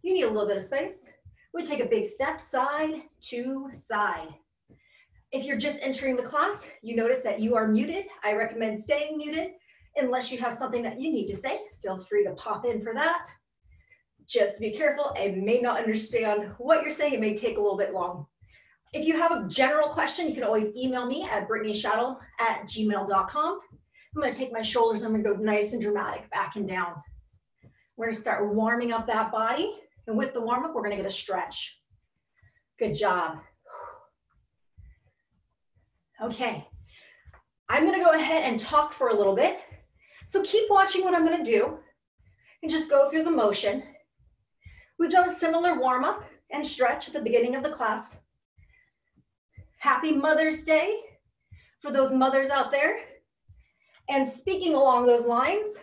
You need a little bit of space. We take a big step side to side. If you're just entering the class, you notice that you are muted. I recommend staying muted unless you have something that you need to say. Feel free to pop in for that. Just be careful. I may not understand what you're saying. It may take a little bit long. If you have a general question, you can always email me at brittanyshuttle@gmail.com. I'm going to take my shoulders. I'm going to go nice and dramatic, back and down. We're going to start warming up that body. And with the warm up, we're going to get a stretch. Good job. Okay. I'm going to go ahead and talk for a little bit. So keep watching what I'm going to do and just go through the motion. We've done a similar warm up and stretch at the beginning of the class. Happy Mother's Day for those mothers out there. And speaking along those lines,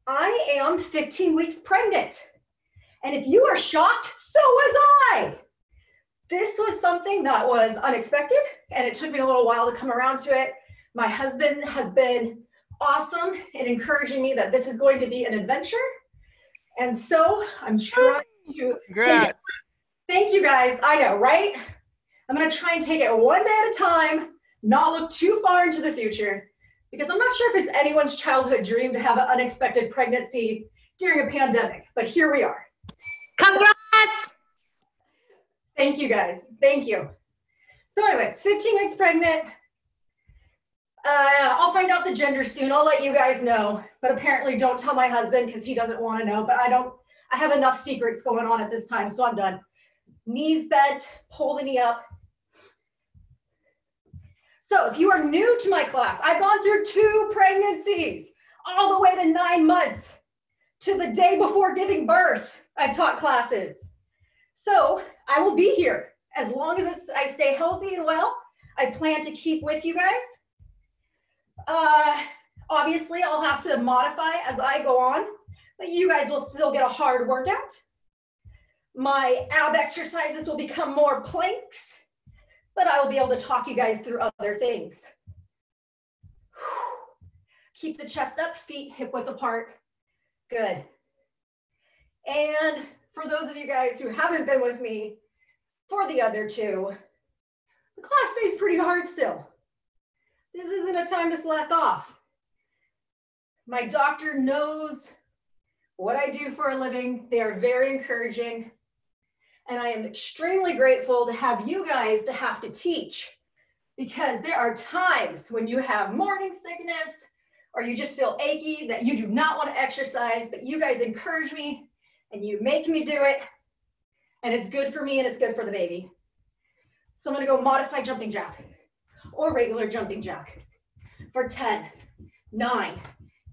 I am 15 weeks pregnant. And if you are shocked, so was I. This was something that was unexpected, and it took me a little while to come around to it. My husband has been awesome in encouraging me that this is going to be an adventure. And so I'm trying to take it. Thank you guys. I know, right? I'm going to try and take it one day at a time, not look too far into the future, because I'm not sure if it's anyone's childhood dream to have an unexpected pregnancy during a pandemic, but here we are. Congrats! Thank you guys. Thank you. So anyways, 15 weeks pregnant. I'll find out the gender soon. I'll let you guys know, but apparently don't tell my husband because he doesn't want to know, but I have enough secrets going on at this time, so I'm done. Knees bent, pull the knee up. So if you are new to my class, I've gone through 2 pregnancies, all the way to 9 months, to the day before giving birth. I've taught classes. So I will be here as long as I stay healthy and well. I plan to keep with you guys. Obviously, I'll have to modify as I go on, but you guys will still get a hard workout. My ab exercises will become more planks, but I will be able to talk you guys through other things. Keep the chest up, feet hip width apart. Good. And for those of you guys who haven't been with me for the other 2, the class stays pretty hard still. This isn't a time to slack off. My doctor knows what I do for a living. They are very encouraging. And I am extremely grateful to have you guys to have to teach, because there are times when you have morning sickness or you just feel achy that you do not want to exercise, but you guys encourage me and you make me do it. And it's good for me and it's good for the baby. So I'm going to go modified jumping jack or regular jumping jack for 10, 9,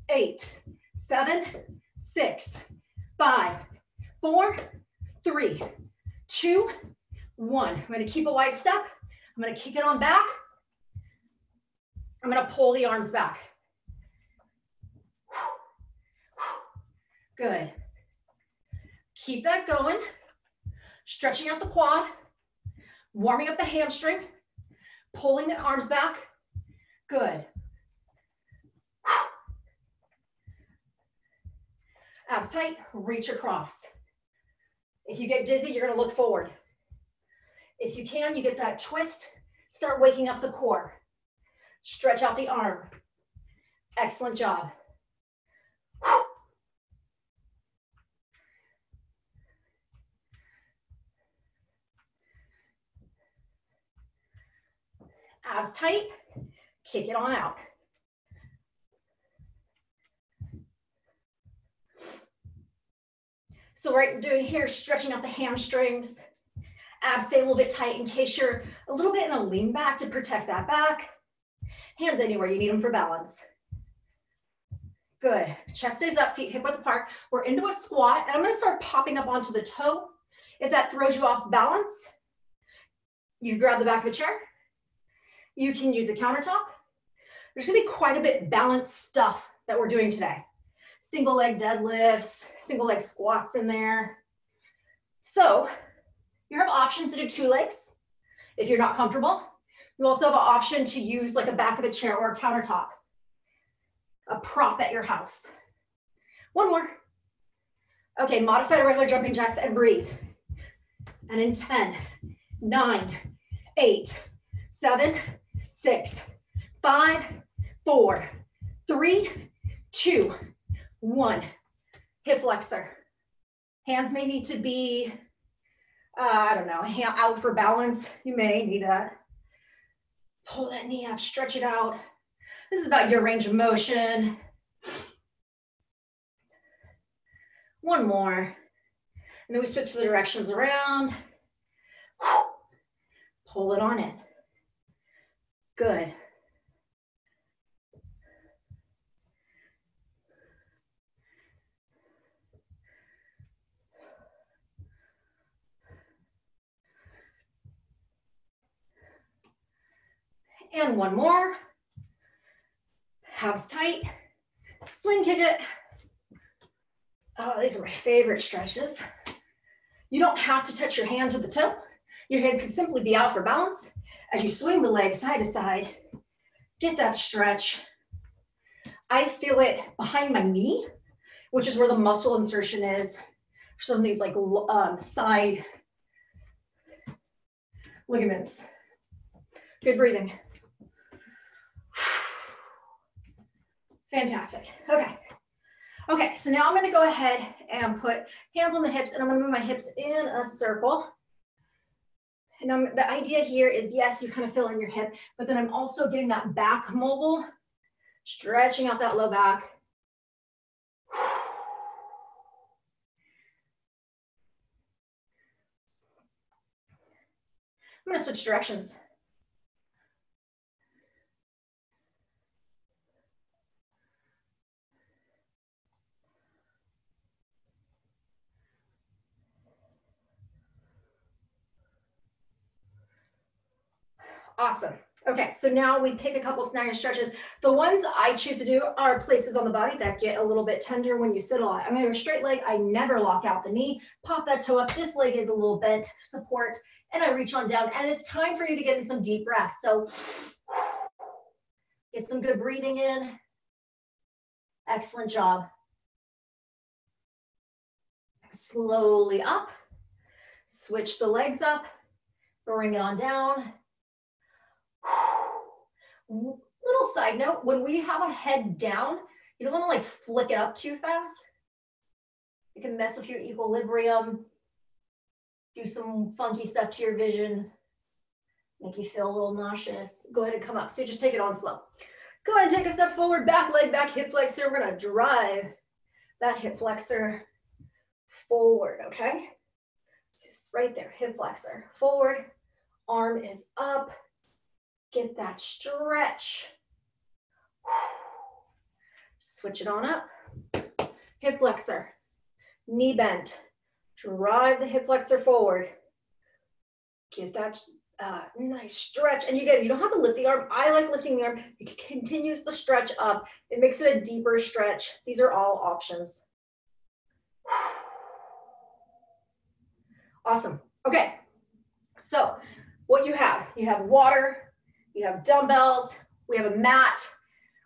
8, 7, 6, 5, 4, 3, 2, 1. I'm going to keep a wide step. I'm going to kick it on back. I'm going to pull the arms back. Good. Keep that going. Stretching out the quad, warming up the hamstring, pulling the arms back. Good. Abs tight, reach across. If you get dizzy, you're going to look forward. If you can, you get that twist, start waking up the core. Stretch out the arm. Excellent job. Abs tight, kick it on out. So what you're doing here is stretching out the hamstrings. Abs stay a little bit tight in case you're a little bit in a lean back to protect that back. Hands anywhere you need them for balance. Good. Chest stays up, feet hip width apart. We're into a squat, and I'm going to start popping up onto the toe. If that throws you off balance, you grab the back of a chair. You can use a countertop. There's going to be quite a bit balanced stuff that we're doing today. Single leg deadlifts, single leg squats in there. So you have options to do 2 legs if you're not comfortable. You also have an option to use like a back of a chair or a countertop, a prop at your house. One more. Okay, modified regular jumping jacks and breathe. And in 10, 9, 8, 7, 6, 5, 4, 3, 2, 1. Hip flexor. Hands may need to be, I don't know, hand out for balance. You may need that. Pull that knee up, stretch it out. This is about your range of motion. One more. And then we switch the directions around. Pull it on in. Good. And one more. Abs tight. Swing kick it. Oh, these are my favorite stretches. You don't have to touch your hand to the toe. Your hands can simply be out for balance. As you swing the leg side to side, get that stretch. I feel it behind my knee, which is where the muscle insertion is for some of these like side ligaments. Good breathing. Fantastic. Okay. Okay, so now I'm going to go ahead and put hands on the hips, and I'm going to move my hips in a circle. And the idea here is, yes, you kind of feel in your hip, but then I'm also getting that back mobile, stretching out that low back. I'm going to switch directions. Awesome. Okay, so now we pick a couple snag stretches. The ones I choose to do are places on the body that get a little bit tender when you sit a lot. I'm gonna go straight leg. I never lock out the knee. Pop that toe up. This leg is a little bent, support, and I reach on down. And it's time for you to get in some deep breaths. So get some good breathing in. Excellent job. Slowly up. Switch the legs up. Bring it on down. Little side note, when we have a head down, you don't want to like flick it up too fast. It can mess with your equilibrium, do some funky stuff to your vision, make you feel a little nauseous. Go ahead and come up. So just take it on slow. Go ahead and take a step forward, back leg, back hip flexor. We're going to drive that hip flexor forward, okay? Just right there, hip flexor forward, arm is up. Get that stretch. Switch it on up. Hip flexor, knee bend. Drive the hip flexor forward. Get that nice stretch. And you don't have to lift the arm. I like lifting the arm. It continues the stretch up. It makes it a deeper stretch. These are all options. Awesome. Okay. So what you have water, you have dumbbells, we have a mat.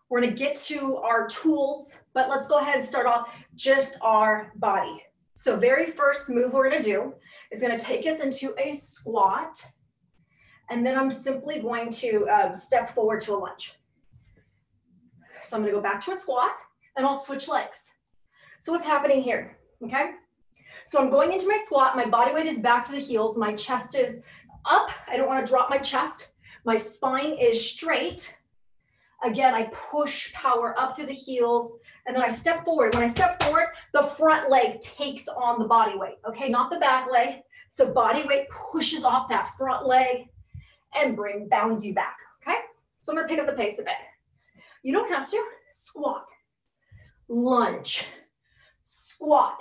We're gonna get to our tools, but let's go ahead and start off just our body. So very first move we're gonna do is gonna take us into a squat, and then I'm simply going to step forward to a lunge. So I'm gonna go back to a squat, and I'll switch legs. So what's happening here, okay? So I'm going into my squat, my body weight is back to the heels, my chest is up, I don't wanna drop my chest. My spine is straight. Again, I push power up through the heels, and then I step forward. When I step forward, the front leg takes on the body weight, okay? Not the back leg. So body weight pushes off that front leg and bounds you back, okay? So I'm gonna pick up the pace a bit. You don't have to. Squat, lunge, squat,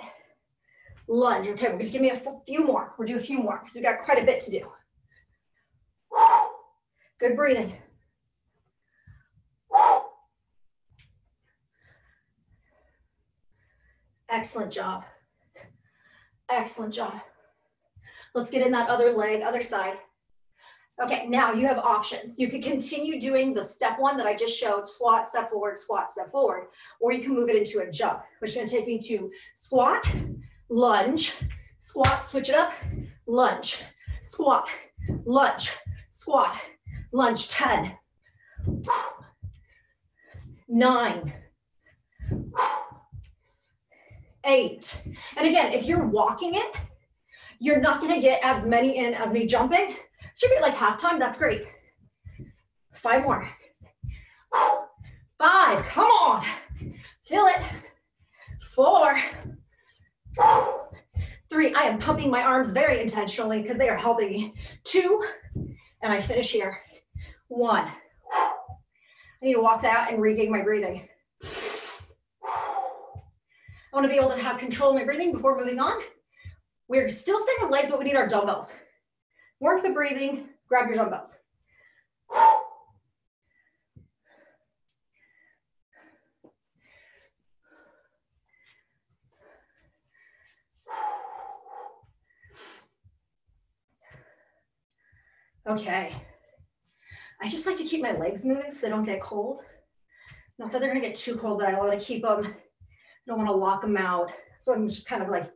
lunge. Okay, we're gonna give me a few more. We'll do a few more because we've got quite a bit to do. Good breathing. Excellent job. Excellent job. Let's get in that other leg, other side. Okay, now you have options. You can continue doing the step one that I just showed, squat, step forward, or you can move it into a jump, which is gonna take me to squat, lunge, squat, switch it up, lunge, squat, lunge, squat, lunge, 10, 9, 8. And again, if you're walking it, you're not gonna get as many in as me jumping. So you get like half time, that's great. 5 more. 5, come on. Feel it. 4, 3, I am pumping my arms very intentionally because they are helping me. 2, and I finish here. 1. I need to walk that out and regain my breathing. I want to be able to have control of my breathing before moving on. We're still staying with legs, but we need our dumbbells. Work the breathing, grab your dumbbells. Okay. I just like to keep my legs moving so they don't get cold. Not that they're gonna get too cold, but I want to keep them. I don't want to lock them out. So I'm just kind of like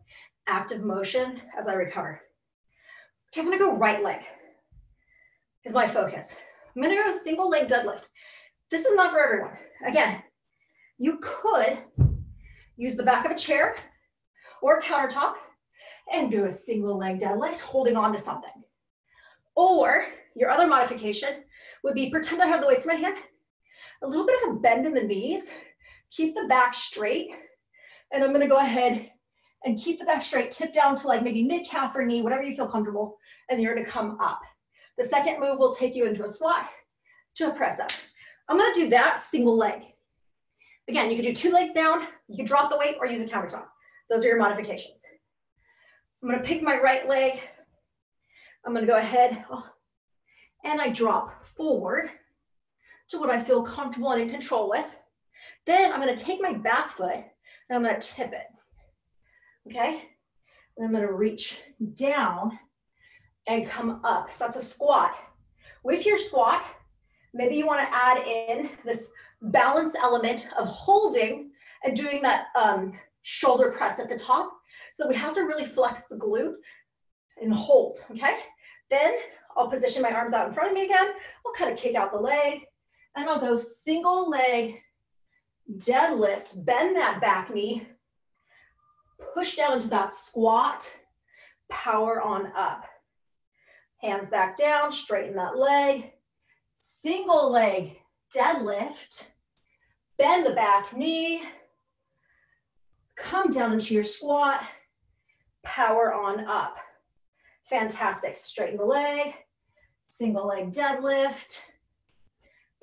active motion as I recover. Okay, I'm gonna go right leg is my focus. I'm gonna go single leg deadlift. This is not for everyone. Again, you could use the back of a chair or a countertop and do a single leg deadlift holding on to something. Or your other modification would be pretend I have the weights in my hand, a little bit of a bend in the knees, keep the back straight, and I'm gonna go ahead and keep the back straight, tip down to like maybe mid-calf or knee, whatever you feel comfortable, and you're gonna come up. The second move will take you into a squat to a press up. I'm gonna do that single leg. Again, you can do 2 legs down, you can drop the weight or use a countertop. Those are your modifications. I'm gonna pick my right leg. I'm gonna go ahead and I drop forward to what I feel comfortable and in control with. Then I'm gonna take my back foot and I'm gonna tip it, okay? And I'm gonna reach down and come up. So that's a squat. With your squat, maybe you wanna add in this balance element of holding and doing that shoulder press at the top. So we have to really flex the glute and hold, okay? Then I'll position my arms out in front of me again. I'll kind of kick out the leg and I'll go single leg deadlift, bend that back knee, push down into that squat, power on up. Hands back down, straighten that leg. Single leg deadlift, bend the back knee, come down into your squat, power on up. Fantastic, straighten the leg, single leg deadlift,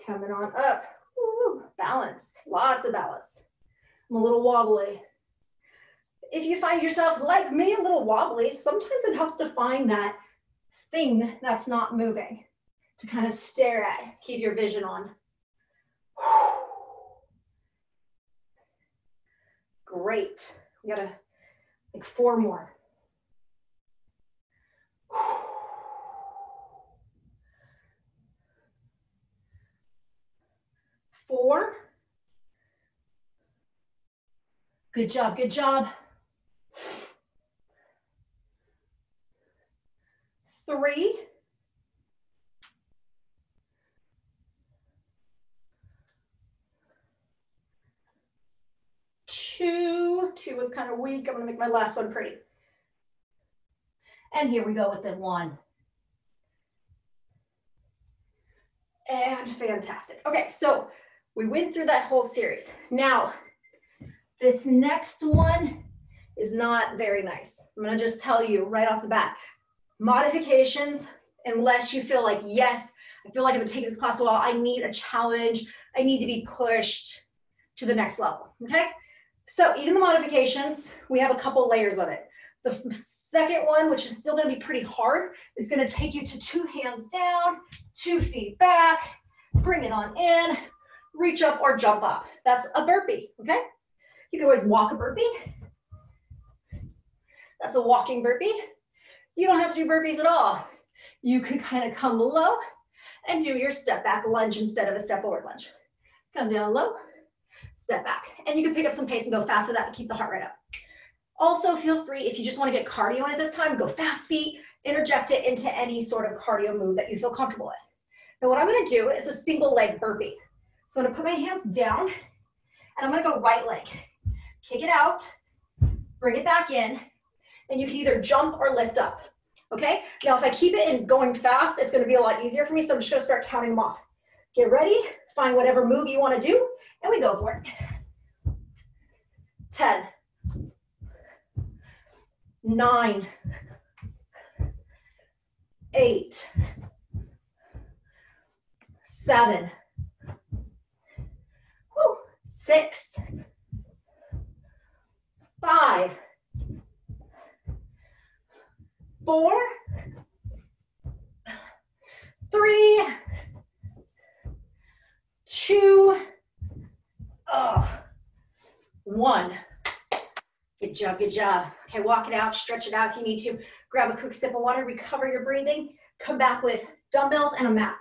coming on up. Woo, balance, lots of balance. I'm a little wobbly. If you find yourself, like me, a little wobbly, sometimes it helps to find that thing that's not moving to kind of stare at, keep your vision on. Great, we got like 4 more. 4. Good job, good job. 3. 2. 2 was kind of weak. I'm gonna make my last one pretty. And here we go with the 1. And fantastic. Okay, so we went through that whole series. Now, this next one is not very nice. I'm gonna just tell you right off the bat, modifications, unless you feel like, yes, I feel like I've been taking this class a while, I need a challenge, I need to be pushed to the next level, okay? So even the modifications, we have a couple layers of it. The second one, which is still gonna be pretty hard, is gonna take you to 2 hands down, 2 feet back, bring it on in, reach up or jump up. That's a burpee, okay? You can always walk a burpee. That's a walking burpee. You don't have to do burpees at all. You could kind of come low and do your step back lunge instead of a step forward lunge. Come down low, step back. And you can pick up some pace and go faster than that to keep the heart rate up. Also, feel free, if you just want to get cardio in at this time, go fast feet, interject it into any sort of cardio move that you feel comfortable with. Now what I'm going to do is a single leg burpee. So I'm going to put my hands down, and I'm going to go right leg. Kick it out, bring it back in, and you can either jump or lift up, okay? Now if I keep it in going fast, it's going to be a lot easier for me, so I'm just going to start counting them off. Get ready, find whatever move you want to do, and we go for it. 10, 9, 8, 7, 6, 5, 4, 3, 2, 1. Good job, good job. Okay, walk it out, stretch it out if you need to. Grab a quick sip of water, recover your breathing. Come back with dumbbells and a mat.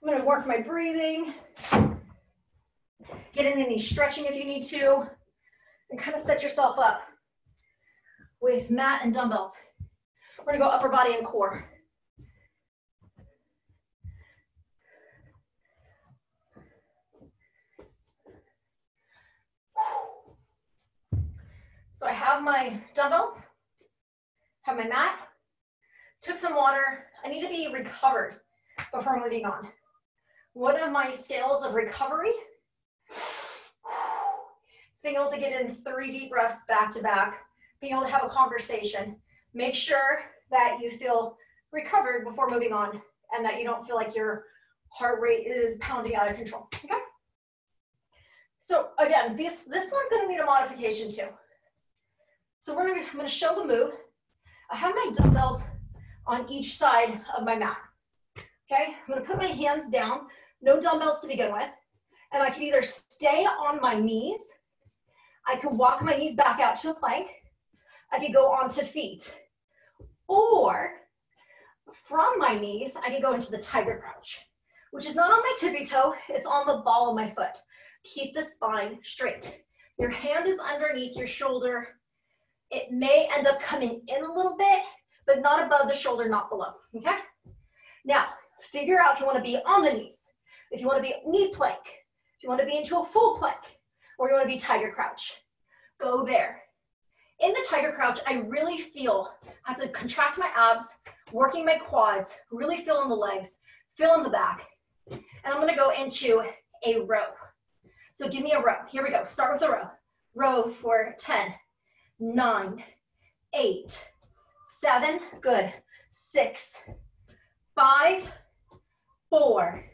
I'm going to work my breathing. Get in any stretching if you need to. And kind of set yourself up with mat and dumbbells. We're going to go upper body and core. So I have my dumbbells, have my mat, took some water. I need to be recovered before moving on. One of my scales of recovery is being able to get in 3 deep breaths back to back, being able to have a conversation. Make sure that you feel recovered before moving on and that you don't feel like your heart rate is pounding out of control, okay? So again, this one's gonna need a modification too. So I'm gonna show the move. I have my dumbbells on each side of my mat, okay? I'm gonna put my hands down, no dumbbells to begin with, and I can either stay on my knees, I can walk my knees back out to a plank, I could go onto feet, or from my knees, I could go into the tiger crouch, which is not on my tippy toe, it's on the ball of my foot. Keep the spine straight. Your hand is underneath your shoulder. It may end up coming in a little bit, but not above the shoulder, not below, okay? Now, figure out if you want to be on the knees, if you want to be knee plank, if you want to be into a full plank, or you want to be tiger crouch. Go there. In the tiger crouch, I really feel, I have to contract my abs, working my quads, really feel in the legs, feel in the back. And I'm going to go into a row. So give me a row. Here we go. Start with a row. Row for 10, 9, 8, 7, good, 6, 5, 4,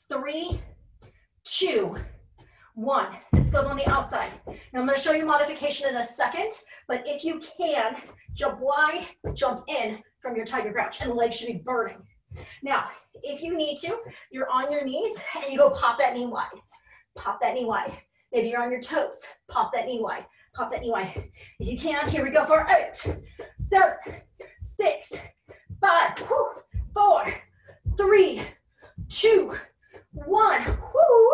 3, 2, 1. This goes on the outside. Now I'm going to show you modification in a second, but if you can, jump wide, jump in from your tiger crouch, and the legs should be burning. Now, if you need to, you're on your knees, and you go pop that knee wide. Pop that knee wide. Maybe you're on your toes. Pop that knee wide. Pop that knee wide. If you can, here we go for 8, 7, 6, 5, 4, 3, 2, 1. Woo.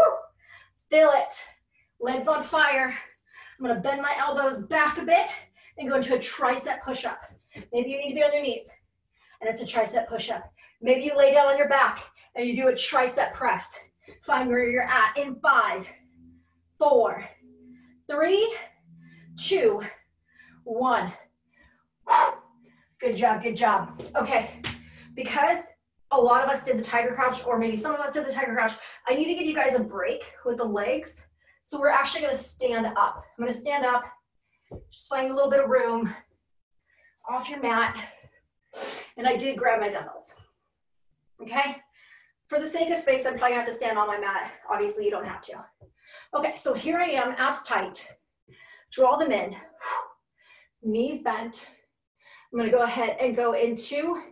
Feel it. Legs on fire. I'm going to bend my elbows back a bit and go into a tricep push-up. Maybe you need to be on your knees, and it's a tricep push-up. Maybe you lay down on your back and you do a tricep press. Find where you're at in 5, 4, 3, 2, 1. Good job, good job. Okay, because a lot of us did the tiger crouch, or maybe some of us did the tiger crouch, I need to give you guys a break with the legs. So we're actually gonna stand up. I'm gonna stand up, just find a little bit of room off your mat. And I did grab my dumbbells, okay? For the sake of space, I'm probably gonna have to stand on my mat. Obviously, you don't have to. Okay, so here I am, abs tight. Draw them in, knees bent. I'm gonna go ahead and go into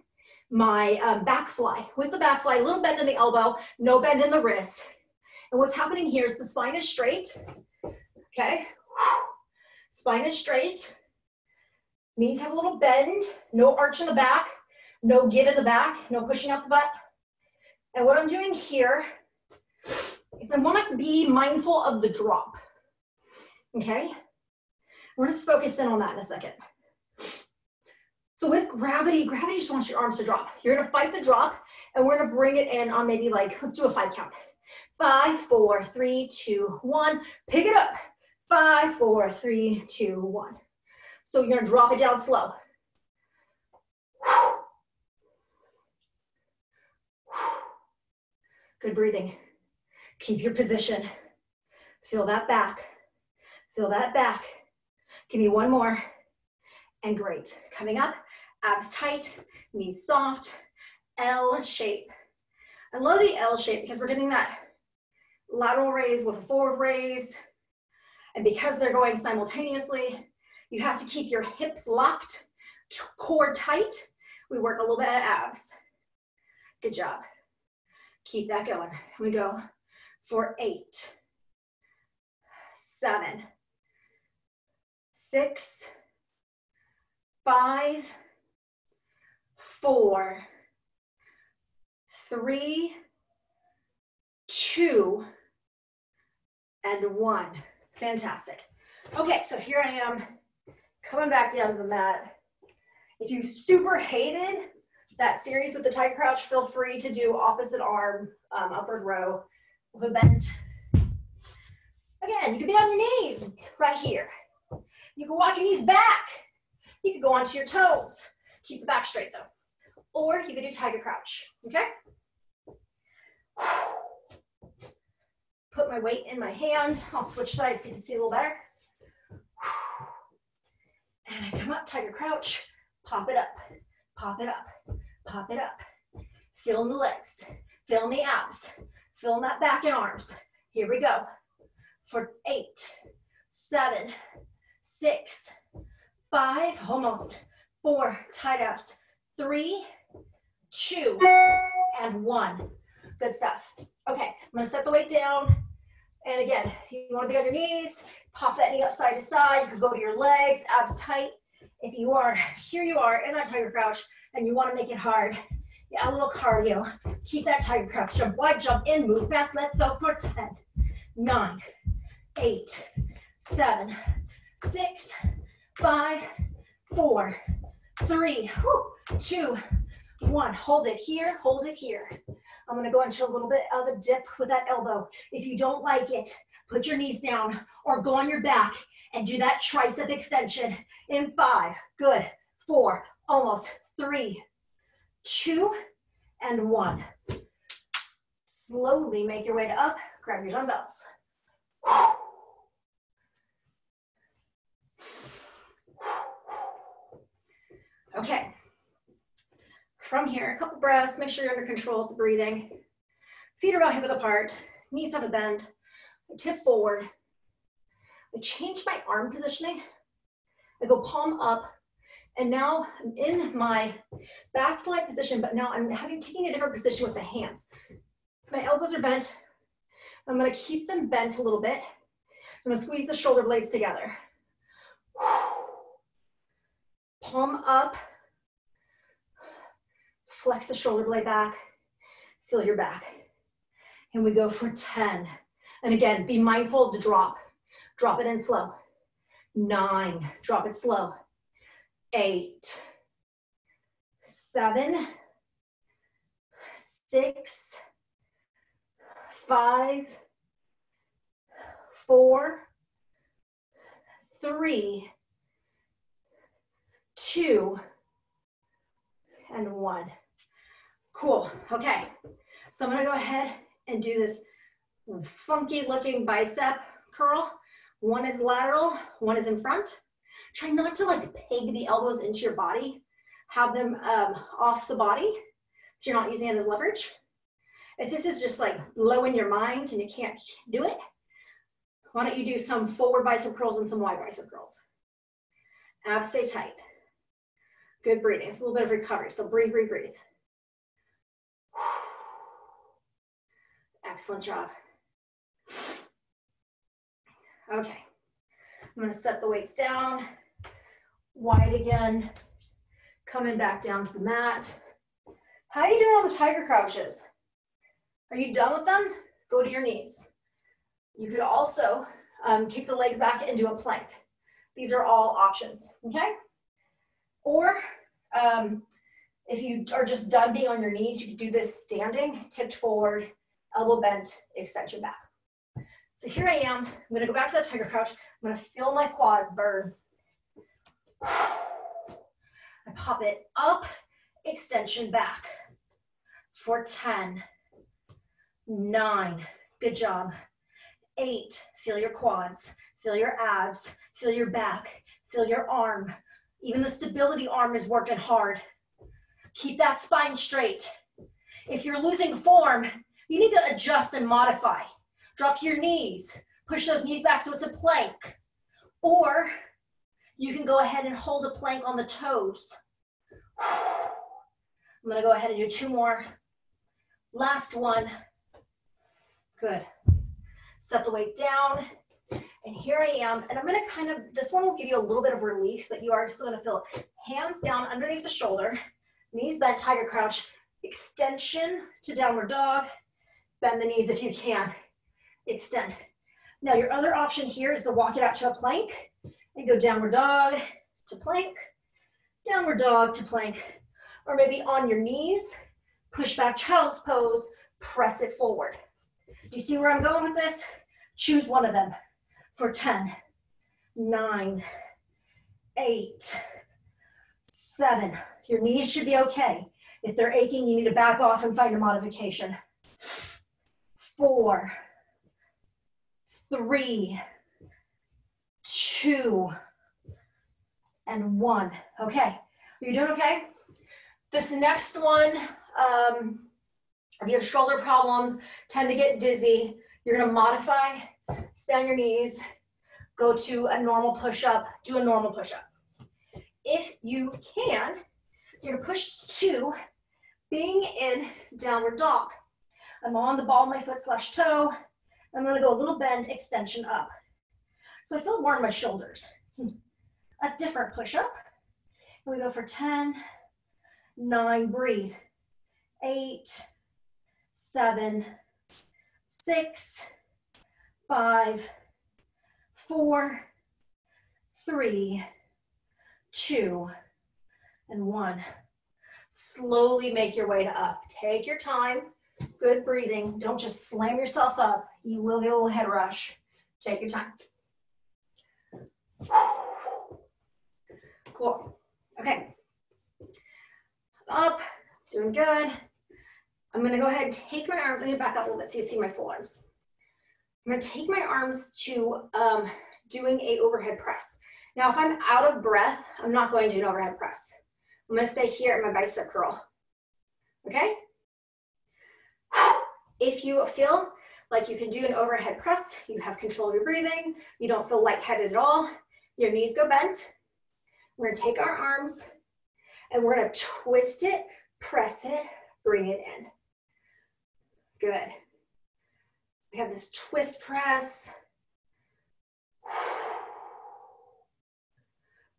my back fly. With the back fly, a little bend in the elbow, no bend in the wrist. And what's happening here is the spine is straight, okay? Spine is straight. Knees have a little bend, no arch in the back, no give in the back, no pushing out the butt. And what I'm doing here is I want to be mindful of the drop, okay? We're gonna focus in on that in a second. So with gravity, gravity just wants your arms to drop. You're gonna fight the drop, and we're gonna bring it in on maybe like, let's do a 5 count. 5, 4, 3, 2, 1. Pick it up. 5, 4, 3, 2, 1. So you're gonna drop it down slow. Good breathing. Keep your position. Feel that back. Feel that back. Give me one more. And great. Coming up, abs tight, knees soft, L shape. I love the L shape because we're getting that lateral raise with a forward raise. And because they're going simultaneously, you have to keep your hips locked, core tight. We work a little bit at abs. Good job. Keep that going. We go for 8, 7, 6, 5, 4, 3, 2, and 1. Fantastic. Okay, so here I am coming back down to the mat. If you super hated that series with the tiger crouch, feel free to do opposite arm, upward row with a bend. Again, you can be on your knees right here. You can walk your knees back. You can go onto your toes. Keep the back straight though. Or you can do tiger crouch, okay? Put my weight in my hand. I'll switch sides so you can see a little better. And I come up, tiger crouch, pop it up, pop it up, pop it up. Feeling the legs, feeling the abs, feeling that back and arms. Here we go. For 8, 7, 6, 5, almost, 4, tight abs, 3, 2, and 1. Good stuff. Okay, I'm gonna set the weight down. And again, you wanna be on your knees, pop that knee up side to side. You can go to your legs, abs tight. If you are, here you are in that tiger crouch and you wanna make it hard, yeah, a little cardio. Keep that tiger crouch, jump wide, jump in, move fast. Let's go for 10, 9, 8, 7, 6, 5, 4, 3, 2, 1. Hold it here, hold it here. I'm gonna go into a little bit of a dip with that elbow. If you don't like it, put your knees down or go on your back and do that tricep extension in 5, good, 4, almost, 3, 2, and 1. Slowly make your way to up, grab your dumbbells. Okay. From here, a couple breaths, make sure you're under control of the breathing. Feet are about hip width apart, knees have a bend. I tip forward. I change my arm positioning. I go palm up, and now I'm in my back flight position, but now I'm taking a different position with the hands. My elbows are bent. I'm gonna keep them bent a little bit. I'm gonna squeeze the shoulder blades together. Palm up. Flex the shoulder blade back, feel your back. And we go for 10. And again, be mindful of the drop. Drop it in slow. 9, drop it slow. 8, 7, 6, 5, 4, 3, 2, and 1. Cool, okay. So I'm gonna go ahead and do this funky looking bicep curl. One is lateral, one is in front. Try not to like peg the elbows into your body. Have them off the body so you're not using it as leverage. If this is just like low in your mind and you can't do it, why don't you do some forward bicep curls and some wide bicep curls. Abs stay tight. Good breathing. It's a little bit of recovery, so breathe, breathe, breathe. Excellent job. Okay, I'm gonna set the weights down. Wide again. Coming back down to the mat. How are you doing on the tiger crouches? Are you done with them? Go to your knees. You could also kick the legs back into a plank. These are all options, okay? Or if you are just done being on your knees, you could do this standing, tipped forward, elbow bent, extension back. So here I am. I'm gonna go back to that tiger crouch. I'm gonna feel my quads burn. I pop it up, extension back for 10, 9, good job. 8, feel your quads, feel your abs, feel your back, feel your arm. Even the stability arm is working hard. Keep that spine straight. If you're losing form, you need to adjust and modify. Drop to your knees, push those knees back so it's a plank. Or you can go ahead and hold a plank on the toes. I'm gonna go ahead and do 2 more. Last one. Good. Set the weight down. And here I am. And I'm gonna kind of, this one will give you a little bit of relief, but you are still gonna feel it. Hands down underneath the shoulder, knees bent, tiger crouch, extension to downward dog. Bend the knees if you can. Extend. Now your other option here is to walk it out to a plank and go downward dog to plank, downward dog to plank, or maybe on your knees, push back child's pose, press it forward. Do you see where I'm going with this? Choose one of them for 10, 9, 8, 7. Your knees should be okay. If they're aching, you need to back off and find a modification. 4, 3, 2, and 1. Okay, are you doing okay? This next one, if you have shoulder problems, tend to get dizzy, you're gonna modify, stay on your knees, go to a normal push-up, do a normal push-up. If you can, you're gonna push to being in downward dog. I'm on the ball of my foot / toe. I'm gonna go a little bend, extension up. So I feel more in my shoulders. It's a different push-up. And we go for 10, 9, breathe. 8, 7, 6, 5, 4, 3, 2, and 1. Slowly make your way to up. Take your time. Good breathing. Don't just slam yourself up. You will get a little head rush. Take your time. Cool. Okay. Up. Doing good. I'm going to go ahead and take my arms. I'm going to back up a little bit so you see my full arms. I'm going to take my arms to doing a overhead press. Now, if I'm out of breath, I'm not going to do an overhead press. I'm going to stay here at my bicep curl. Okay? If you feel like you can do an overhead press, you have control of your breathing, you don't feel lightheaded at all, your knees go bent, we're going to take our arms and we're going to twist it, press it, bring it in. Good. We have this twist press.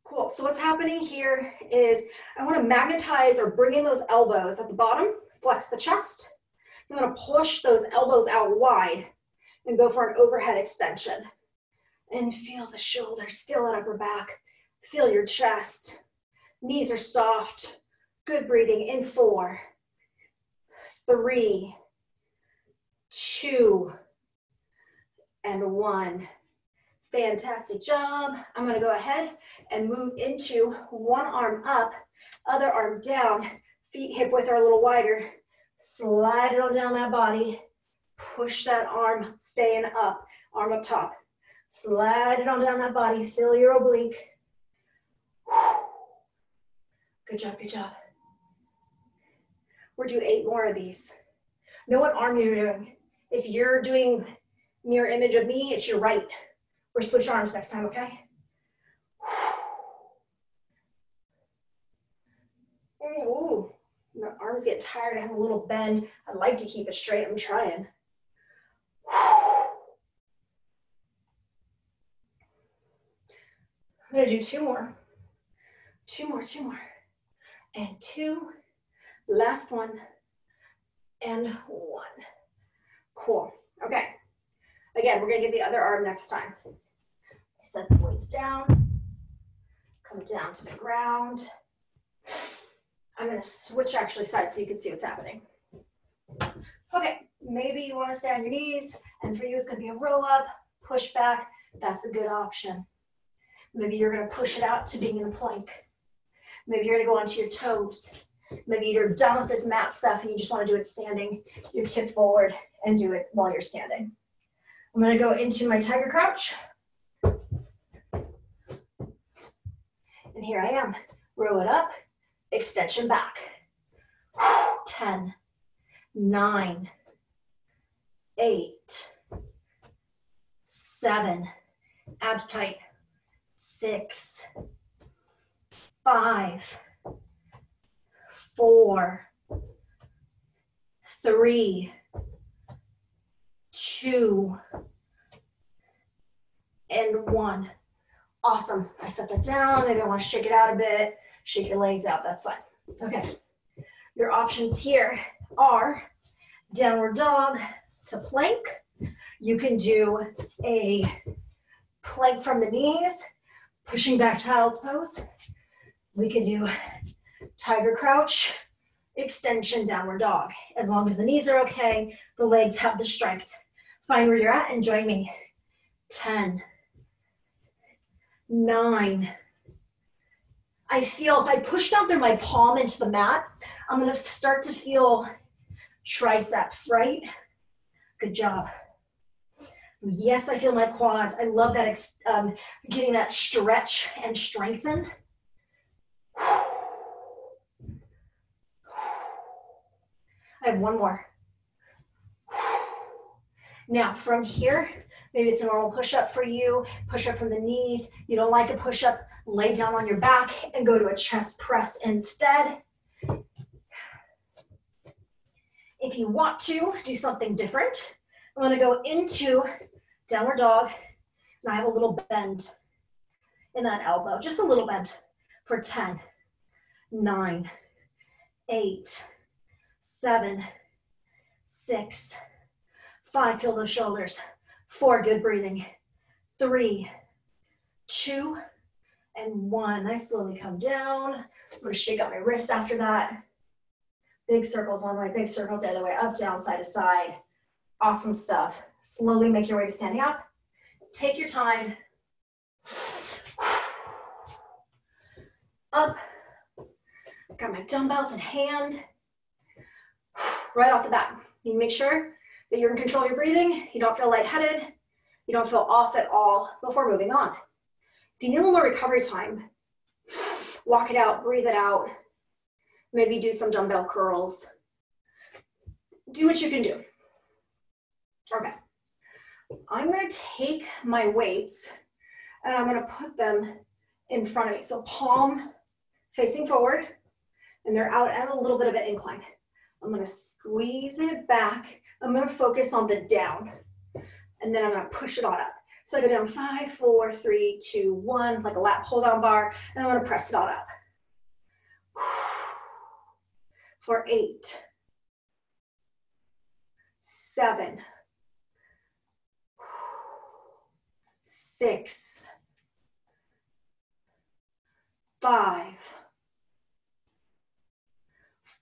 Cool. So what's happening here is I want to magnetize or bring in those elbows at the bottom, flex the chest. I'm going to push those elbows out wide and go for an overhead extension. And feel the shoulders, feel that upper back, feel your chest. Knees are soft. Good breathing in 4, 3, 2, and 1. Fantastic job. I'm going to go ahead and move into one arm up, other arm down, feet hip width are a little wider. Slide it on down that body. Push that arm, staying up, arm up top. Slide it on down that body, feel your oblique. Good job, good job. We're doing 8 more of these. Know what arm you're doing. If you're doing mirror image of me, it's your right. Or switch arms next time, okay? Ooh, my arms get tired. I have a little bend. I like to keep it straight. I'm trying. I'm gonna do 2 more. Two more. And 2, last one, and 1. Cool, okay. Again, we're gonna get the other arm next time. Set the weights down, come down to the ground. I'm gonna switch actually sides so you can see what's happening. Okay, maybe you wanna stay on your knees, and for you it's gonna be a roll up, push back, that's a good option. Maybe you're gonna push it out to being in a plank. Maybe you're gonna go onto your toes. Maybe you're done with this mat stuff and you just wanna do it standing. You tip forward and do it while you're standing. I'm gonna go into my tiger crouch. And here I am. Roll it up, extension back. 10, 9, 8, 7, abs tight, 6, 5, 4, 3, 2, and 1. Awesome. I set that down. Maybe I want to shake it out a bit. Shake your legs out. That's fine. Okay. Your options here are downward dog to plank. You can do a plank from the knees, pushing back child's pose. We could do tiger crouch, extension, downward dog. As long as the knees are okay, the legs have the strength. Find where you're at and join me. 10, 9. I feel if I push down through my palm into the mat, I'm gonna start to feel triceps, right? Good job. Yes, I feel my quads. I love that, getting that stretch and strengthen. I have one more. Now from here, maybe it's a normal push-up for you, push-up from the knees. You don't like a push-up, lay down on your back and go to a chest press instead. If you want to do something different, I'm gonna go into downward dog, and I have a little bend in that elbow, just a little bend for 10, 9, 8, 7, 6, 5, feel those shoulders, 4, good breathing, 3, 2, and 1. I slowly come down. I'm gonna shake out my wrist after that. Big circles one way, big circles the other way, up, down, side to side. Awesome stuff. Slowly make your way to standing up. Take your time. Up. Got my dumbbells in hand. Right off the bat, you make sure that you're in control of your breathing. You don't feel lightheaded. You don't feel off at all before moving on. If you need a little more recovery time, walk it out, breathe it out. Maybe do some dumbbell curls. Do what you can do. Okay. I'm gonna take my weights and I'm gonna put them in front of me. So palm facing forward, and they're out at a little bit of an incline. I'm gonna squeeze it back. I'm gonna focus on the down, and then I'm gonna push it on up. So I go down 5, 4, 3, 2, 1, like a lat pull down bar, and I'm gonna press it on up. For 8, 7, 6, 5,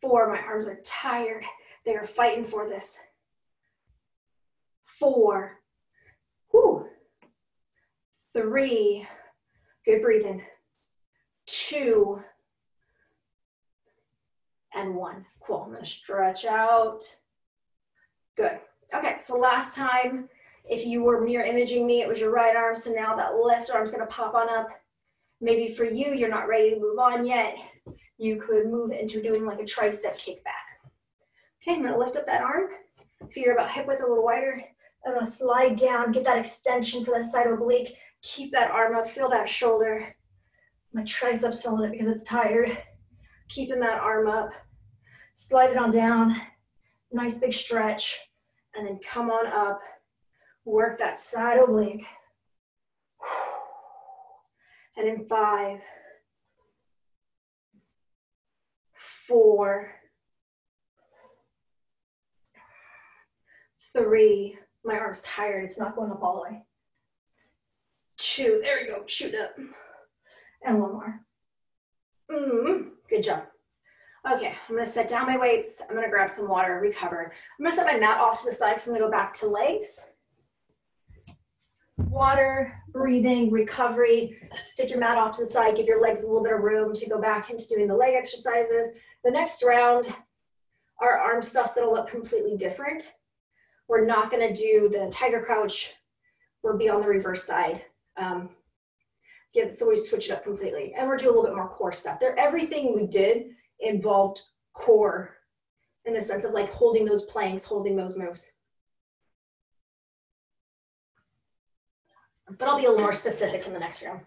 4, my arms are tired. They are fighting for this. 4, 3, good breathing, 2, and 1. Cool, I'm gonna stretch out. Good. Okay, so last time, if you were mirror imaging me, it was your right arm, so now that left arm's gonna pop on up. Maybe for you, you're not ready to move on yet. You could move into doing like a tricep kickback. Okay, I'm gonna lift up that arm. Feet are about hip width, a little wider. I'm gonna slide down, get that extension for that side oblique. Keep that arm up, feel that shoulder. My triceps feeling it because it's tired. Keeping that arm up. Slide it on down. Nice big stretch. And then come on up. Work that side oblique. And in 5, 4, 3, my arm's tired, it's not going up all the way. 2, there we go, shoot up. And 1 more. Good job. Okay, I'm gonna set down my weights. I'm gonna grab some water, recover. I'm gonna set my mat off to the side, so I'm gonna go back to legs. Water, breathing, recovery. Stick your mat off to the side, give your legs a little bit of room to go back into doing the leg exercises. The next round, our arm stuff's gonna look completely different. We're not gonna do the tiger crouch. We'll be on the reverse side. So we switch it up completely. And we're doing a little bit more core stuff. Everything we did involved core in the sense of like holding those planks, holding those moves. But I'll be a little more specific in the next round.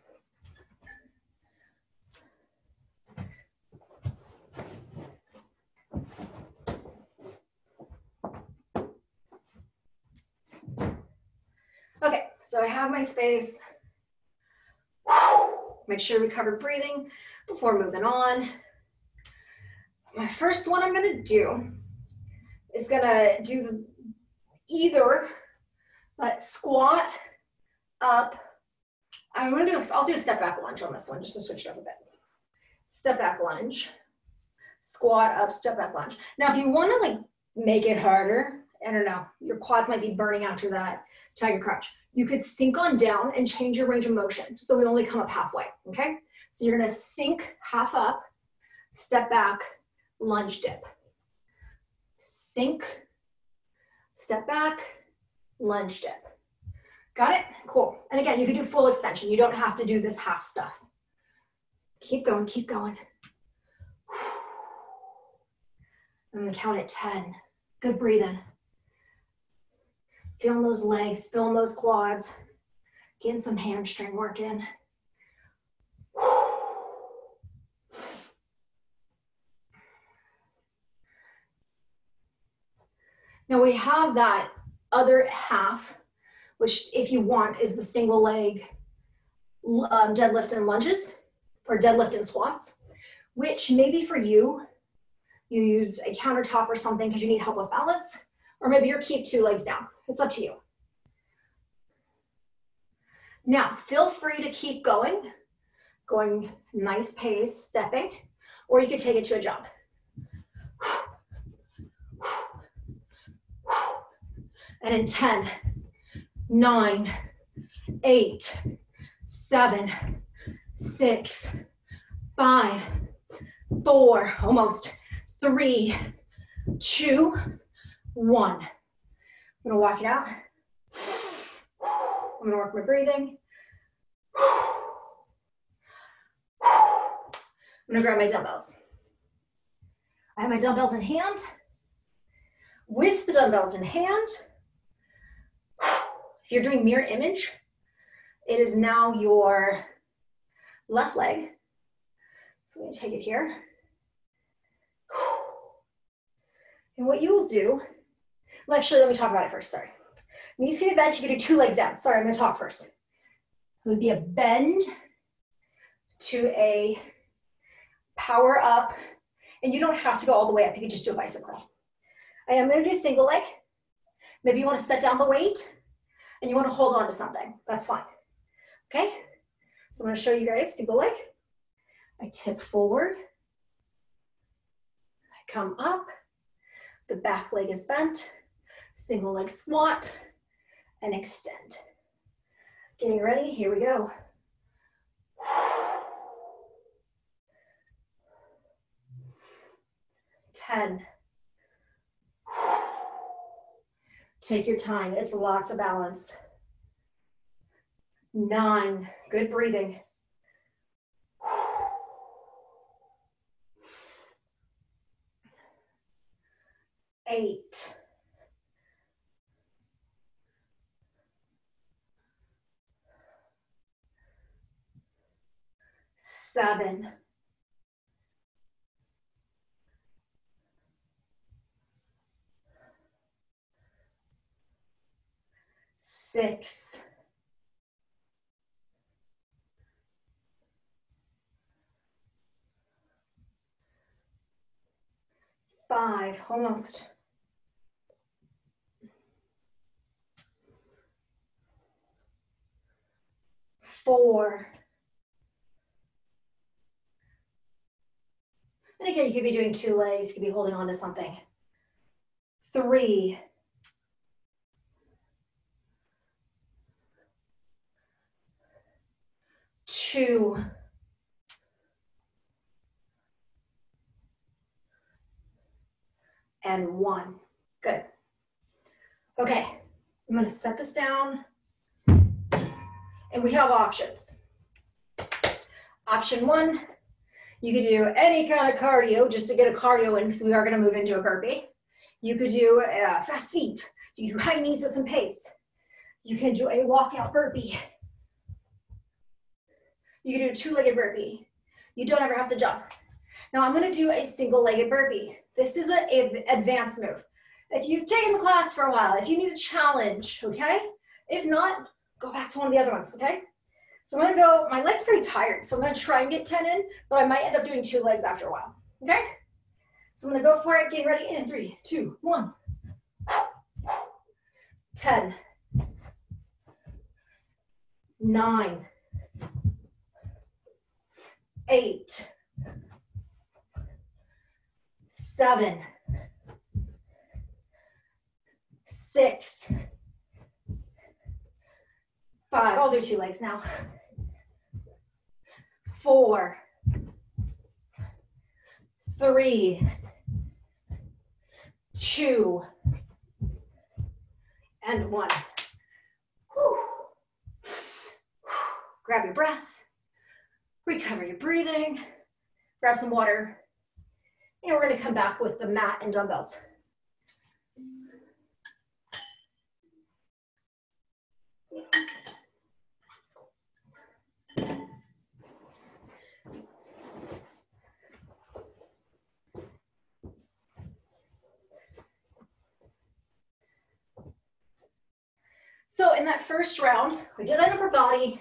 Okay, so I have my space. Make sure we cover breathing before moving on. My first one I'm gonna do is gonna do either squat up. I'll do a step back lunge on this one just to switch it up a bit. Step back lunge, squat up, step back lunge. Now, if you wanna like make it harder, I don't know, your quads might be burning after that tiger crouch. You could sink on down and change your range of motion. So we only come up halfway, okay? So you're gonna sink half up, step back, lunge dip. Sink, step back, lunge dip. Got it? Cool. And again, you can do full extension. You don't have to do this half stuff. Keep going, keep going. I'm gonna count at 10. Good breathing. Feeling those legs, feeling those quads, getting some hamstring work in. Now we have that other half, which if you want is the single leg deadlift and lunges, or deadlift and squats, which maybe for you, you use a countertop or something because you need help with balance, or maybe you keep 2 legs down. It's up to you. Now, feel free to keep going nice pace, stepping, or you could take it to a jump. And in 10, 9, 8, 7, 6, 5, 4, almost 3, 2, 1. I'm gonna walk it out. I'm gonna work my breathing. I'm gonna grab my dumbbells. I have my dumbbells in hand. With the dumbbells in hand, if you're doing mirror image, it is now your left leg. So I'm gonna take it here. And what you will do, well, actually, let me talk about it first, sorry. Knee seated bench, you can do 2 legs down. Sorry, I'm gonna talk first. It would be a bend to a power up, and you don't have to go all the way up, you can just do a bicycle. I am gonna do single leg. Maybe you wanna set down the weight, and you wanna hold on to something, that's fine. Okay, so I'm gonna show you guys single leg. I tip forward, I come up, the back leg is bent, single leg squat, and extend. Getting ready, here we go. Ten. Take your time, it's lots of balance. 9, good breathing. 8. 7. 6. 5, almost. 4. And again, you could be doing 2 legs, you could be holding on to something. 3. 2. 1. Good. Okay, I'm going to set this down. And we have options. Option 1, you could do any kind of cardio just to get a cardio in because we are going to move into a burpee. You could do fast feet. You can do high knees with some pace. You can do a walkout burpee. You can do a 2-legged burpee. You don't ever have to jump. Now I'm going to do a single-legged burpee. This is an advanced move. If you've taken the class for a while, if you need a challenge, okay? If not, go back to one of the other ones, okay? So I'm gonna go, my leg's pretty tired, so I'm gonna try and get 10 in, but I might end up doing 2 legs after a while, okay? So I'm gonna go for it, getting ready in 3, 2, 1. 10, 9, 8, 7, 6, 5, I'll do 2 legs now. 4, 3, 2, and 1. Whew. Grab your breath, recover your breathing, grab some water, and we're going to come back with the mat and dumbbells. So in that first round, we did that upper body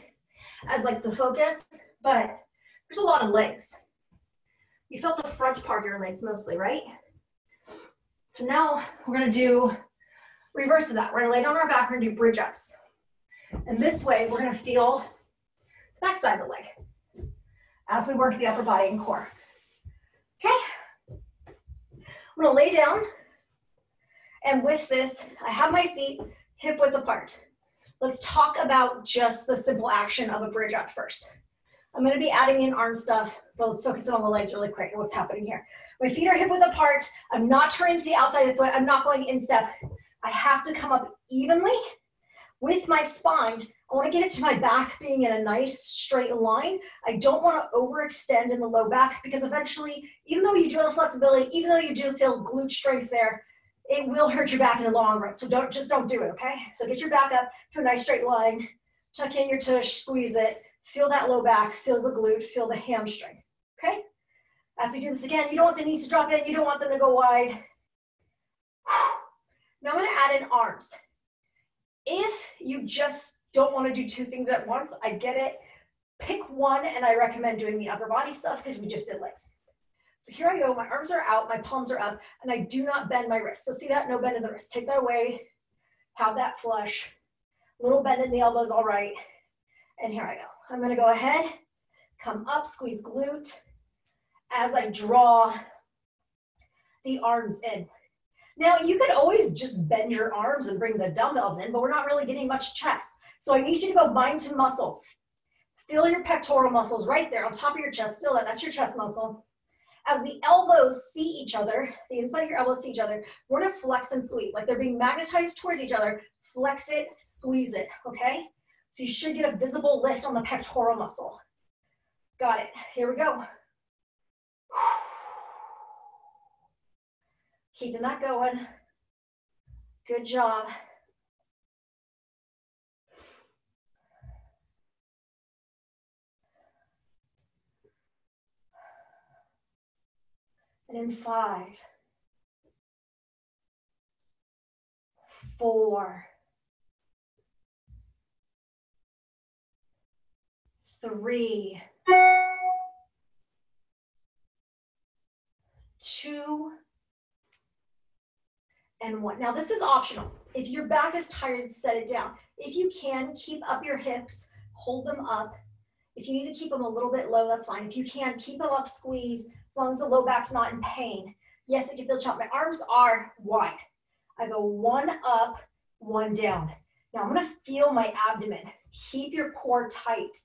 as like the focus, but there's a lot of legs. You felt the front part of your legs mostly, right? So now we're gonna do reverse of that. We're gonna lay down on our back, we're gonna do bridge ups. And this way, we're gonna feel the back side of the leg as we work the upper body and core. Okay? I'm gonna lay down, and with this, I have my feet hip width apart. Let's talk about just the simple action of a bridge up first. I'm going to be adding in arm stuff, but let's focus on the legs really quick and what's happening here. My feet are hip width apart. I'm not turning to the outside of the foot. I'm not going in step. I have to come up evenly with my spine. I want to get it to my back being in a nice straight line. I don't want to overextend in the low back because eventually, even though you do have the flexibility, even though you do feel glute strength there, it will hurt your back in the long run. So don't do it, okay? So get your back up to a nice straight line. Tuck in your tush, squeeze it. Feel that low back, feel the glute, feel the hamstring, okay? As we do this again, you don't want the knees to drop in. You don't want them to go wide. Now I'm gonna add in arms. If you just don't wanna do 2 things at once, I get it. Pick one, and I recommend doing the upper body stuff because we just did legs. So here I go, my arms are out, my palms are up, and I do not bend my wrist. So see that? No bend in the wrist. Take that away, have that flush. Little bend in the elbows, all right. And here I go. I'm gonna go ahead, come up, squeeze glute, as I draw the arms in. Now you could always just bend your arms and bring the dumbbells in, but we're not really getting much chest. So I need you to go mind to muscle. Feel your pectoral muscles right there on top of your chest. Feel that, that's your chest muscle. As the elbows see each other, the inside of your elbows see each other, we're gonna flex and squeeze, like they're being magnetized towards each other. Flex it, squeeze it, okay? So you should get a visible lift on the pectoral muscle. Got it, here we go. Keeping that going. Good job. And in 5, 4, 3, 2, and 1. Now this is optional. If your back is tired, set it down. If you can, keep up your hips, hold them up. If you need to keep them a little bit low, that's fine. If you can, keep them up, squeeze, as long as the low back's not in pain. Yes, it can feel chopped. My arms are wide. I go 1 up, 1 down. Now I'm gonna feel my abdomen. Keep your core tight.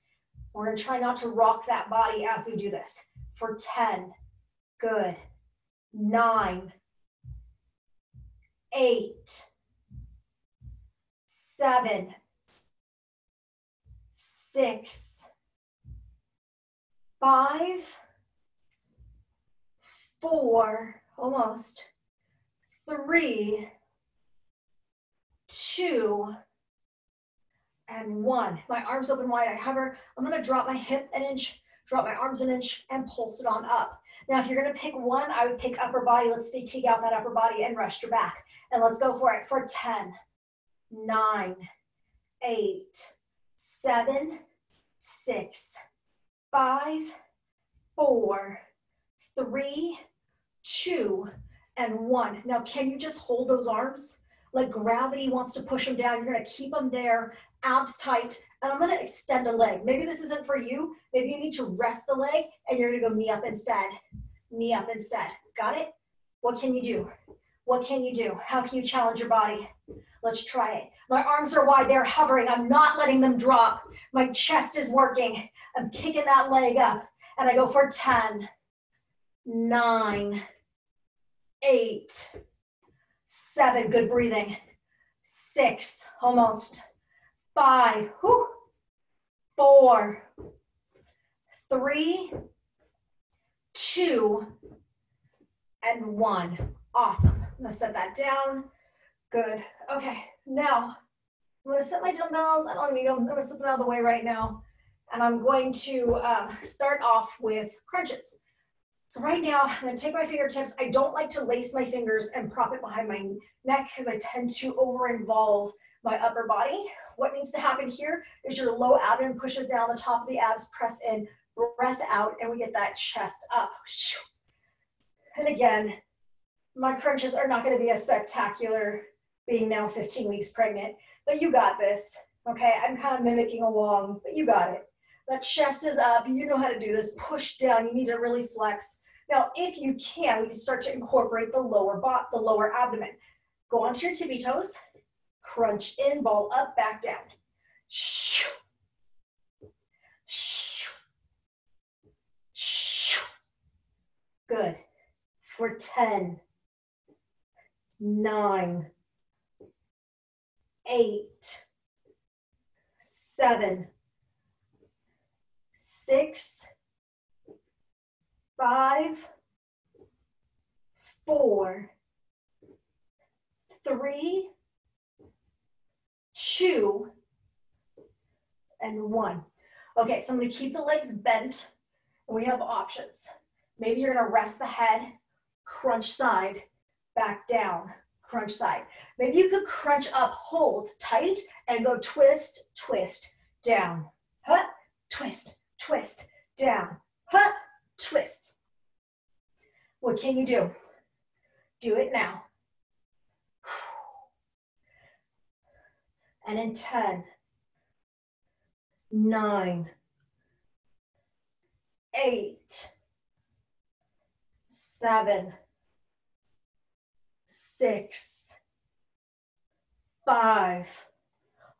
We're gonna try not to rock that body as we do this. For 10, good. 9, 8, 7, 6, 5, 4, almost, 3, 2, and 1. My arms open wide, I hover. I'm gonna drop my hip an inch, drop my arms an inch, and pulse it on up. Now, if you're gonna pick one, I would pick upper body. Let's fatigue out that upper body and rest your back. And let's go for it for 10, 9, 8, 7, 6, 5, 4, 3, 2, and 1. Now, can you just hold those arms? Like gravity wants to push them down. You're gonna keep them there, abs tight, and I'm gonna extend a leg. Maybe this isn't for you. Maybe you need to rest the leg and you're gonna go knee up instead. Knee up instead. Got it? What can you do? What can you do? How can you challenge your body? Let's try it. My arms are wide, they're hovering. I'm not letting them drop. My chest is working. I'm kicking that leg up. And I go for 10, 9, 8, 7, good breathing. 6, almost. 5, whew. 4, 3, 2, and 1. Awesome. I'm gonna set that down. Good. Okay, now I'm gonna set my dumbbells. I don't need them. I'm gonna set them out of the way right now. And I'm going to start off with crunches. So right now, I'm gonna take my fingertips. I don't like to lace my fingers and prop it behind my neck because I tend to over-involve my upper body. What needs to happen here is your low abdomen pushes down the top of the abs, press in, breath out, and we get that chest up. And again, my crunches are not gonna be as spectacular being now 15 weeks pregnant, but you got this, okay? I'm kind of mimicking along, but you got it. That chest is up, you know how to do this, push down, you need to really flex. Now, if you can, we can start to incorporate the lower abdomen. Go onto your tippy toes, crunch in, ball up, back down. Good. For 10, 9, 8, 7, 6, 5, 4, 3, 2, and 1. Okay, so I'm gonna keep the legs bent, and we have options. Maybe you're gonna rest the head, crunch side, back down, crunch side. Maybe you could crunch up, hold tight, and go twist, twist, down. Huh, twist, twist, down. Huh, twist. What can you do? Do it now. And in 10, 9, 8, 7, 6, 5,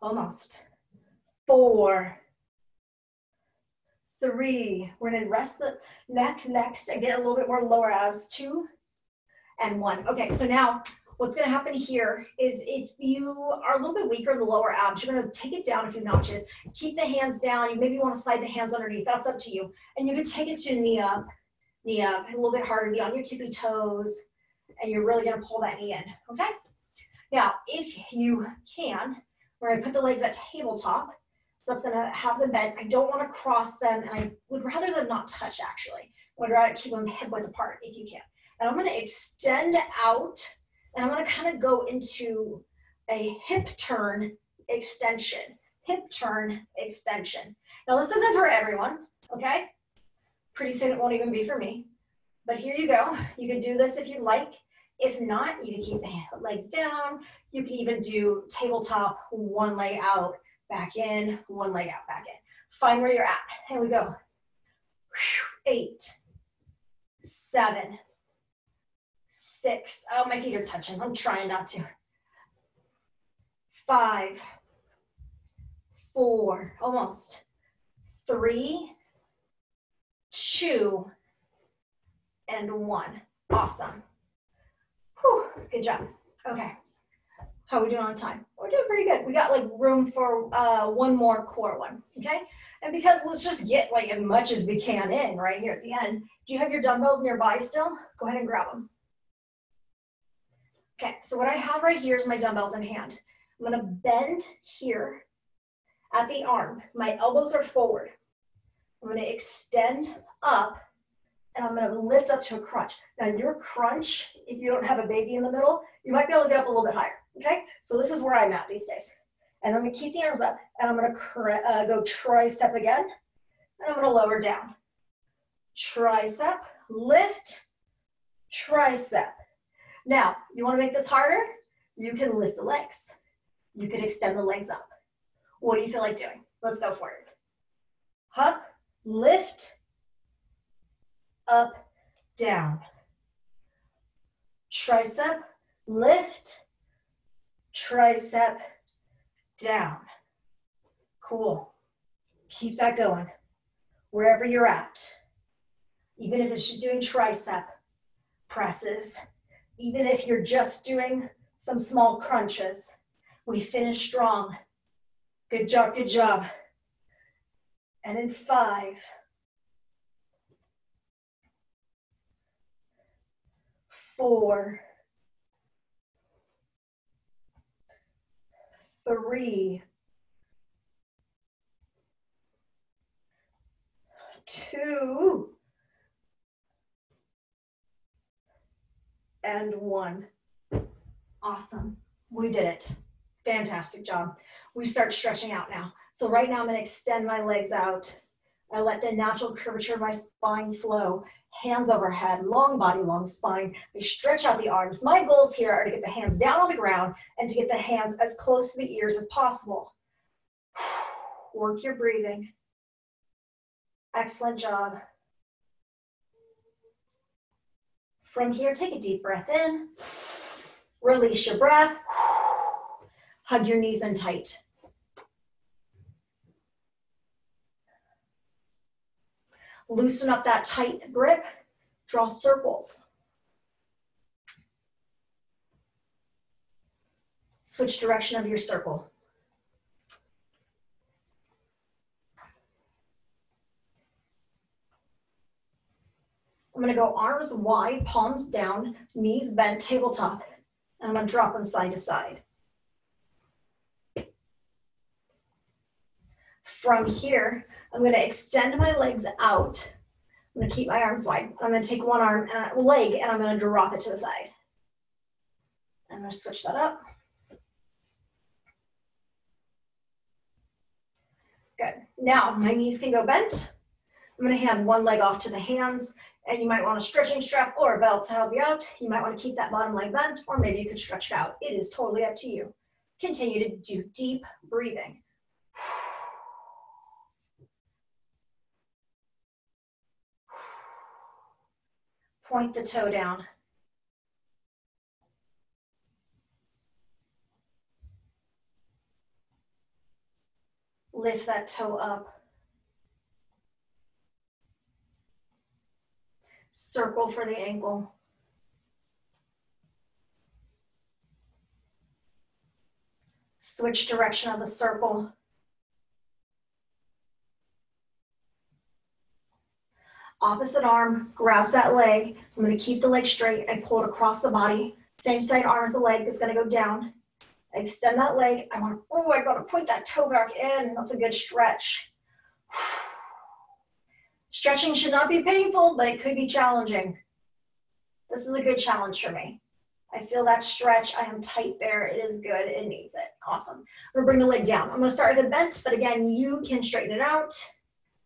almost, 4, 3. We're gonna rest the neck next and get a little bit more lower abs. 2 and 1. Okay, so now what's gonna happen here is if you are a little bit weaker in the lower abs, you're gonna take it down a few notches. Keep the hands down. You maybe wanna slide the hands underneath. That's up to you. And you can take it to knee up, a little bit harder, be on your tippy toes, and you're really gonna pull that knee in, okay? Now, if you can, we're gonna put the legs at tabletop. So that's gonna have them bent. I don't wanna cross them, and I would rather them not touch, actually. I would rather keep them hip width apart if you can. And I'm gonna extend out, and I'm gonna kind of go into a hip turn extension. Hip turn extension. Now, this isn't for everyone, okay? Pretty soon it won't even be for me. But here you go. You can do this if you like. If not, you can keep the legs down. You can even do tabletop, one leg out, back in, one leg out, back in. Find where you're at. Here we go. 8, 7, 6. Oh, my feet are touching. I'm trying not to. 5, 4, almost. 3, 2, and 1. Awesome. Whew, good job. Okay. How are we doing on time? We're doing pretty good. We got like room for one more core one, okay? And because let's just get like as much as we can in right here at the end. Do you have your dumbbells nearby still? Go ahead and grab them. Okay, so what I have right here is my dumbbells in hand. I'm gonna bend here at the arm. My elbows are forward. I'm gonna extend up and I'm gonna lift up to a crunch. Now your crunch, if you don't have a baby in the middle, you might be able to get up a little bit higher, okay? So this is where I'm at these days. And I'm gonna keep the arms up and I'm gonna go tricep again. And I'm gonna lower down. Tricep, lift, tricep. Now, you wanna make this harder? You can lift the legs. You can extend the legs up. What do you feel like doing? Let's go for it. Up, lift, up, down. Tricep, lift, tricep, down. Cool. Keep that going. Wherever you're at. Even if it's just doing tricep presses, even if you're just doing some small crunches, we finish strong. Good job, good job. And in 5, 4, 3, 2, and 1. Awesome. We did it. Fantastic job. We start stretching out now. So right now I'm going to extend my legs out. I let the natural curvature of my spine flow. Hands overhead, long body, long spine. I stretch out the arms. My goals here are to get the hands down on the ground and to get the hands as close to the ears as possible. Work your breathing. Excellent job. From here, take a deep breath in. Release your breath. Hug your knees in tight. Loosen up that tight grip. Draw circles. Switch direction of your circle. I'm going to go arms wide, palms down, knees bent, tabletop. And I'm going to drop them side to side. From here, I'm going to extend my legs out. I'm going to keep my arms wide. I'm going to take one leg and I'm going to drop it to the side. I'm going to switch that up. Good. Now my knees can go bent. I'm going to hand one leg off to the hands, and you might want a stretching strap or a belt to help you out. You might want to keep that bottom leg bent, or maybe you could stretch it out. It is totally up to you. Continue to do deep breathing. Point the toe down. Lift that toe up. Circle for the ankle. Switch direction of the circle. Opposite arm grabs that leg. I'm going to keep the leg straight. I pull it across the body. Same side arm as the leg is going to go down. I extend that leg. I got to point that toe back in. That's a good stretch. Stretching should not be painful, but it could be challenging. This is a good challenge for me. I feel that stretch. I am tight there. It is good. It needs it. Awesome. I'm going to bring the leg down. I'm going to start with a bent, but again, you can straighten it out.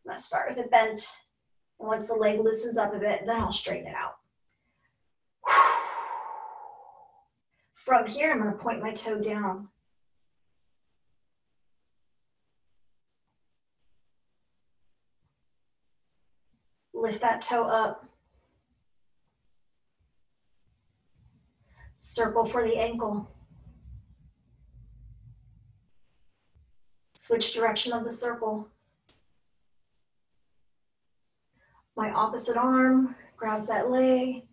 I'm going to start with a bent. And once the leg loosens up a bit, then I'll straighten it out. From here, I'm going to point my toe down. Lift that toe up. Circle for the ankle. Switch direction of the circle. My opposite arm grabs that leg.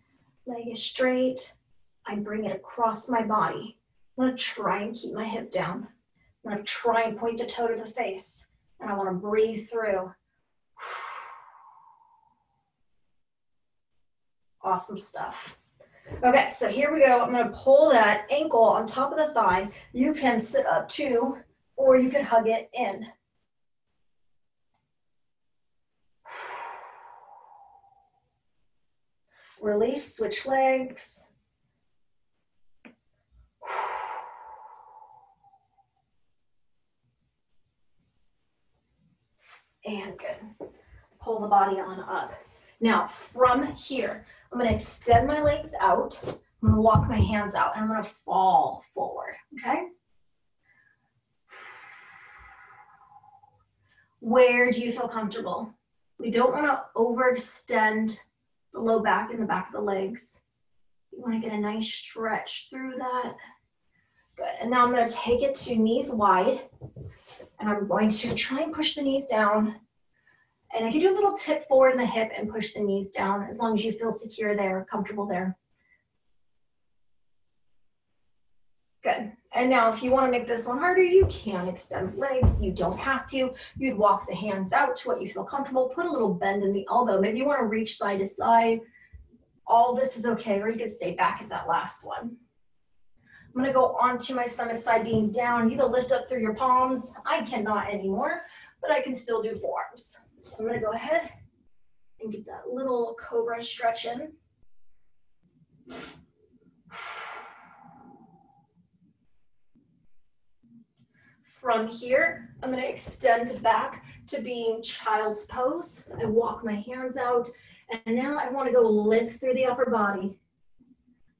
Leg is straight. I bring it across my body. I'm going to try and keep my hip down. I'm going to try and point the toe to the face. And I want to breathe through. Awesome stuff. Okay, so here we go. I'm going to pull that ankle on top of the thigh. You can sit up too, or you can hug it in. Release, switch legs. And good. Pull the body on up. Now, from here, I'm going to extend my legs out. I'm going to walk my hands out, and I'm going to fall forward, okay? Where do you feel comfortable? We don't want to overextend the low back and the back of the legs. You want to get a nice stretch through that. Good. And now I'm going to take it to knees wide, and I'm going to try and push the knees down. And I can do a little tip forward in the hip and push the knees down as long as you feel secure there, comfortable there. Good. And now if you want to make this one harder, you can extend legs. You don't have to. You'd walk the hands out to what you feel comfortable. Put a little bend in the elbow. Maybe you want to reach side to side. All this is okay, or you can stay back at that last one. I'm going to go onto my stomach side being down. You can lift up through your palms. I cannot anymore, but I can still do forearms. So I'm going to go ahead and get that little cobra stretch in. From here, I'm going to extend back to being child's pose. I walk my hands out, and now I want to go limp through the upper body.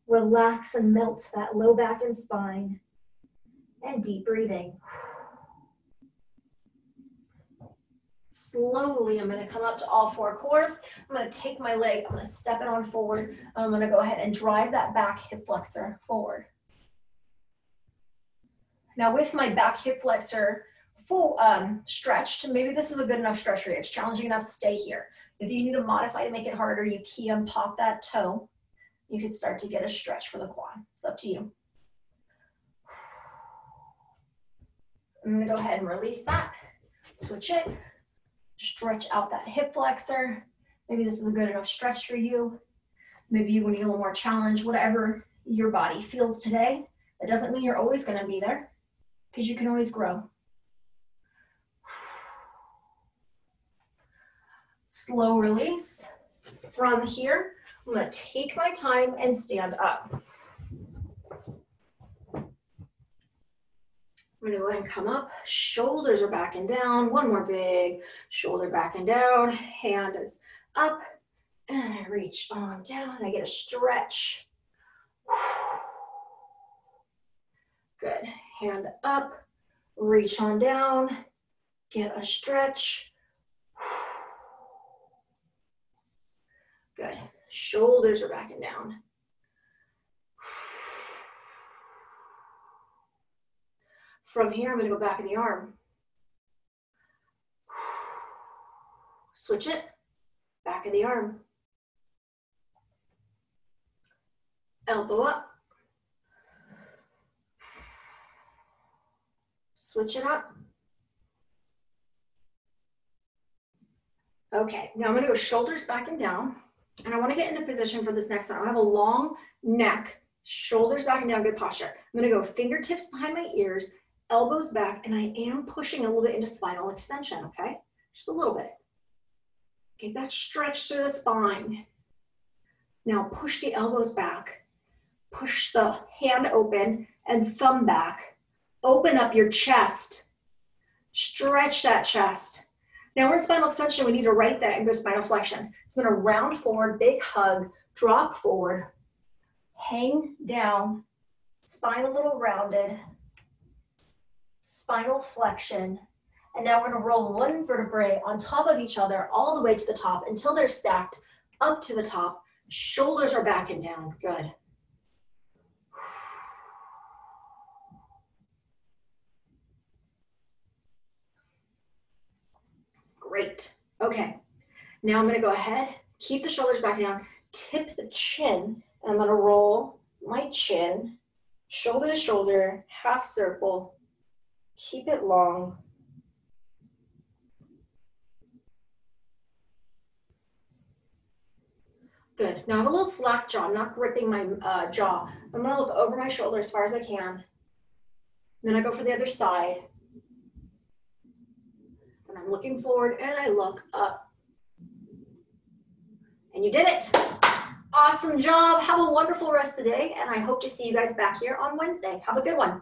Relax and melt that low back and spine. And deep breathing. Slowly, I'm going to come up to all four core. I'm going to take my leg, I'm going to step it on forward. I'm going to go ahead and drive that back hip flexor forward. Now with my back hip flexor full stretched, maybe this is a good enough stretch for you. It's challenging enough to stay here. If you need to modify to make it harder, you can pop that toe. You can start to get a stretch for the quad. It's up to you. I'm going to go ahead and release that. Switch it. Stretch out that hip flexor. Maybe this is a good enough stretch for you. Maybe you need a little more challenge, whatever your body feels today. That doesn't mean you're always going to be there, because you can always grow. Slow release. From here, I'm going to take my time and stand up. I'm going to go ahead and come up. Shoulders are back and down. One more big shoulder back and down. Hand is up. And I reach on down. I get a stretch. Good. Hand up. Reach on down. Get a stretch. Good. Shoulders are back and down. From here, I'm going to go back in the arm. Switch it. Back of the arm. Elbow up. Switch it up. Okay, now I'm going to go shoulders back and down. And I want to get into position for this next one. I have a long neck, shoulders back and down, good posture. I'm going to go fingertips behind my ears, elbows back, and I am pushing a little bit into spinal extension, okay? Just a little bit. Get that stretch through the spine. Now push the elbows back. Push the hand open and thumb back. Open up your chest. Stretch that chest. Now we're in spinal extension. We need to write that and go spinal flexion. So I'm going to round forward, big hug, drop forward, hang down, Spine a little rounded. Spinal flexion. And now we're going to roll one vertebrae on top of each other all the way to the top until they're stacked up to the top. Shoulders are back and down. Good. Great. Okay. Now I'm going to go ahead, keep the shoulders back and down, tip the chin, and I'm going to roll my chin, shoulder to shoulder, half circle. Keep it long. Good. Now I have a little slack jaw. I'm not gripping my jaw. I'm going to look over my shoulder as far as I can. Then I go for the other side. And I'm looking forward and I look up. And you did it. Awesome job. Have a wonderful rest of the day. And I hope to see you guys back here on Wednesday. Have a good one.